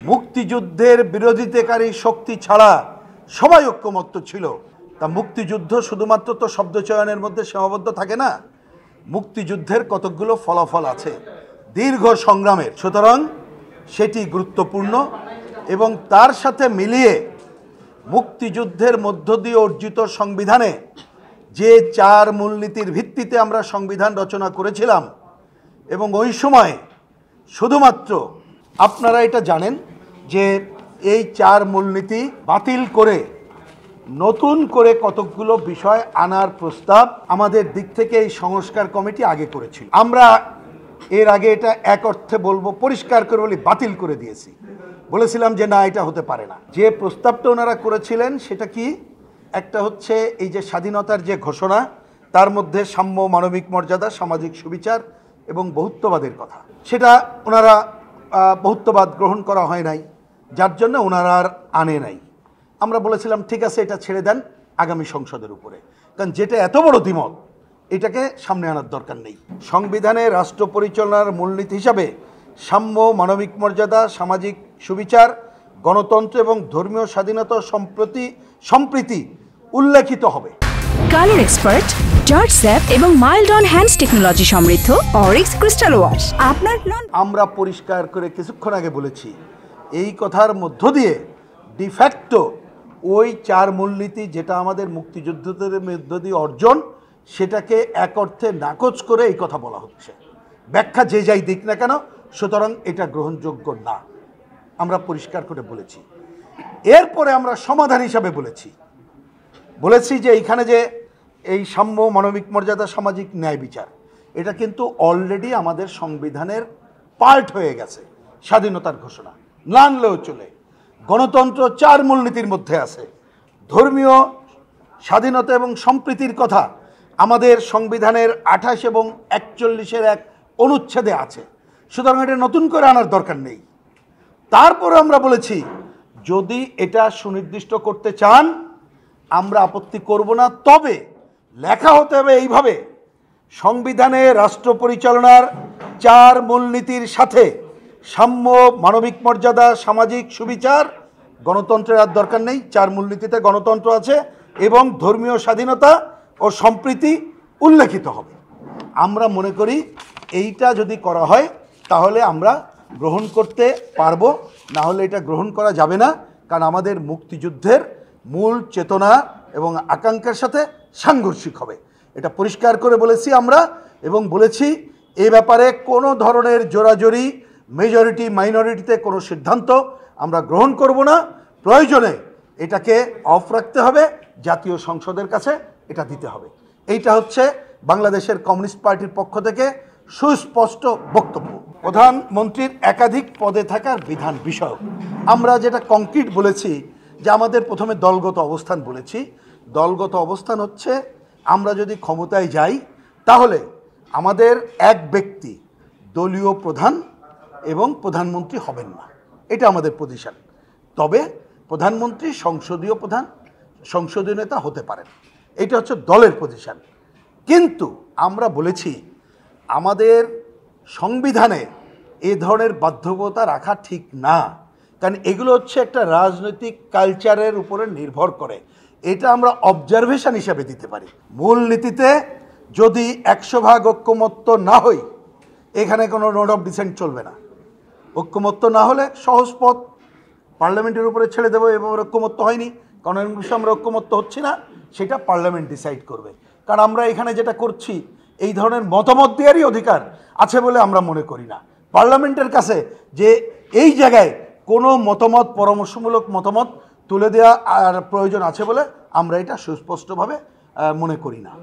মুক্তিযুদ্ধের বিরোধিতাকারী শক্তি ছাড়া সবাই ঐক্যমত্য ছিল। তা মুক্তিযুদ্ধ শুধুমাত্র তো শব্দচয়নের মধ্যে সীমাবদ্ধ থাকে না, মুক্তিযুদ্ধের কতকগুলো ফলাফল আছে দীর্ঘ সংগ্রামের, সুতরাং সেটি গুরুত্বপূর্ণ। এবং তার সাথে মিলিয়ে মুক্তিযুদ্ধের মধ্য দিয়ে অর্জিত সংবিধানে যে 4 মূলনীতির ভিত্তিতে আমরা সংবিধান রচনা করেছিলাম, এবং ওই সময় শুধুমাত্র আপনারা এটা জানেন যে এই 4 মূলনীতি বাতিল করে নতুন করে কতকগুলো বিষয় আনার প্রস্তাব আমাদের দিক থেকে এই সংস্কার কমিটি আগে করেছিল। আমরা এর আগে এটা এক অর্থে বলবো, পরিষ্কার করে বলি, বাতিল করে দিয়েছি। বলেছিলাম যে না, এটা হতে পারে না। যে প্রস্তাবটা ওনারা করেছিলেন সেটা কি, একটা হচ্ছে এই যে স্বাধীনতার যে ঘোষণা, তার মধ্যে সাম্য, মানবিক মর্যাদা, সামাজিক সুবিচার এবং বহুত্ববাদের কথা, সেটা ওনারা বহুত্ববাদ গ্রহণ করা হয় নাই, যার জন্য ওনারা আর আনে নাই। আমরা বলেছিলাম ঠিক আছে, এটা ছেড়ে দেন আগামী সংসদের উপরে, কারণ যেটা এত বড় দ্বিমত, এটাকে সামনে আনার দরকার নেই। সংবিধানে রাষ্ট্র পরিচালনার মূলনীতি হিসাবে সাম্য, মানবিক মর্যাদা, সামাজিক সুবিচার, গণতন্ত্র এবং ধর্মীয় স্বাধীনতা সম্প্রীতি উল্লেখিত হবে। কালার এক্সপার্ট, জর্জ স্যাপ এবং মাইল্ড অন হ্যান্ডস টেকনোলজি সমৃদ্ধ অরিক্স ক্রিস্টাল ওয়াশ আপনার আমরা পরিষ্কার করে কিছুক্ষণ আগে বলেছি, এই কথার মধ্য দিয়ে ডিফ্যাক্টো ওই 4 মূলনীতি যেটা আমাদের মুক্তিযুদ্ধদের মধ্য দিয়ে অর্জন, সেটাকে এক অর্থে নাকচ করে এই কথা বলা হচ্ছে। ব্যাখ্যা যে যাই দিক না কেন, সুতরাং এটা গ্রহণযোগ্য না, আমরা পরিষ্কার করে বলেছি। এরপরে আমরা সমাধান হিসাবে বলেছি যে এইখানে যে এই সাম্য, মানবিক মর্যাদা, সামাজিক ন্যায় বিচার, এটা কিন্তু অলরেডি আমাদের সংবিধানের পার্ট হয়ে গেছে। স্বাধীনতার ঘোষণা না আনলেও চলে। গণতন্ত্র 4 মূলনীতির মধ্যে আছে। ধর্মীয় স্বাধীনতা এবং সম্প্রীতির কথা আমাদের সংবিধানের 28 এবং 41-এর এক অনুচ্ছেদে আছে, সুতরাং এটা নতুন করে আনার দরকার নেই। তারপরে আমরা বলেছি, যদি এটা সুনির্দিষ্ট করতে চান আমরা আপত্তি করব না, তবে লেখা হতে হবে এইভাবে, সংবিধানে রাষ্ট্র পরিচালনার 4 মূলনীতির সাথে সাম্য, মানবিক মর্যাদা, সামাজিক সুবিচার, গণতন্ত্রের আর দরকার নেই, 4 মূলনীতিতে গণতন্ত্র আছে, এবং ধর্মীয় স্বাধীনতা ও সম্প্রীতি উল্লেখিত হবে। আমরা মনে করি এইটা যদি করা হয় তাহলে আমরা গ্রহণ করতে পারবো, না হলে এটা গ্রহণ করা যাবে না, কারণ আমাদের মুক্তিযুদ্ধের মূল চেতনা এবং আকাঙ্ক্ষার সাথে সাংঘর্ষিক হবে। এটা পরিষ্কার করে বলেছি আমরা, এবং বলেছি এ ব্যাপারে কোনো ধরনের জোরাজোরি, মেজরিটি মাইনরিটিতে কোনো সিদ্ধান্ত আমরা গ্রহণ করব না। প্রয়োজনে এটাকে অফ রাখতে হবে, জাতীয় সংসদের কাছে এটা দিতে হবে। এইটা হচ্ছে বাংলাদেশের কমিউনিস্ট পার্টির পক্ষ থেকে সুস্পষ্ট বক্তব্য। প্রধানমন্ত্রীর একাধিক পদে থাকার বিধান বিষয়ক আমরা যেটা কংক্রিট বলেছি, যে আমাদের প্রথমে দলগত অবস্থান বলেছি। দলগত অবস্থান হচ্ছে, আমরা যদি ক্ষমতায় যাই তাহলে আমাদের এক ব্যক্তি দলীয় প্রধান এবং প্রধানমন্ত্রী হবেন না, এটা আমাদের পজিশন। তবে প্রধানমন্ত্রী সংসদীয় প্রধান, সংসদীয় নেতা হতে পারেন, এটা হচ্ছে দলের পজিশন। কিন্তু আমরা বলেছি আমাদের সংবিধানে এ ধরনের বাধ্যবাধকতা রাখা ঠিক না, কারণ এগুলো হচ্ছে একটা রাজনৈতিক কালচারের উপরে নির্ভর করে। এটা আমরা অবজারভেশন হিসাবে দিতে পারি। মূলনীতিতে যদি 100% ঐক্যমত্য না হই, এখানে কোনো নোট অফ ডিসেন্ট চলবে না। ঐক্যমত্য না হলে সহজ পথ, পার্লামেন্টের উপরে ছেড়ে দেবো। এভাবে ঐক্যমত্য হয়নি, কারণ আমরা ঐক্যমত্য হচ্ছি না, সেটা পার্লামেন্ট ডিসাইড করবে। কারণ আমরা এখানে যেটা করছি, এই ধরনের মতামত দেওয়ারই অধিকার আছে বলে আমরা মনে করি না। পার্লামেন্টের কাছে যে এই জায়গায় কোনো মতামত, পরামর্শমূলক মতামত তুলে দেওয়া আর প্রয়োজন আছে বলে আমরা এটা সুস্পষ্টভাবে মনে করি না।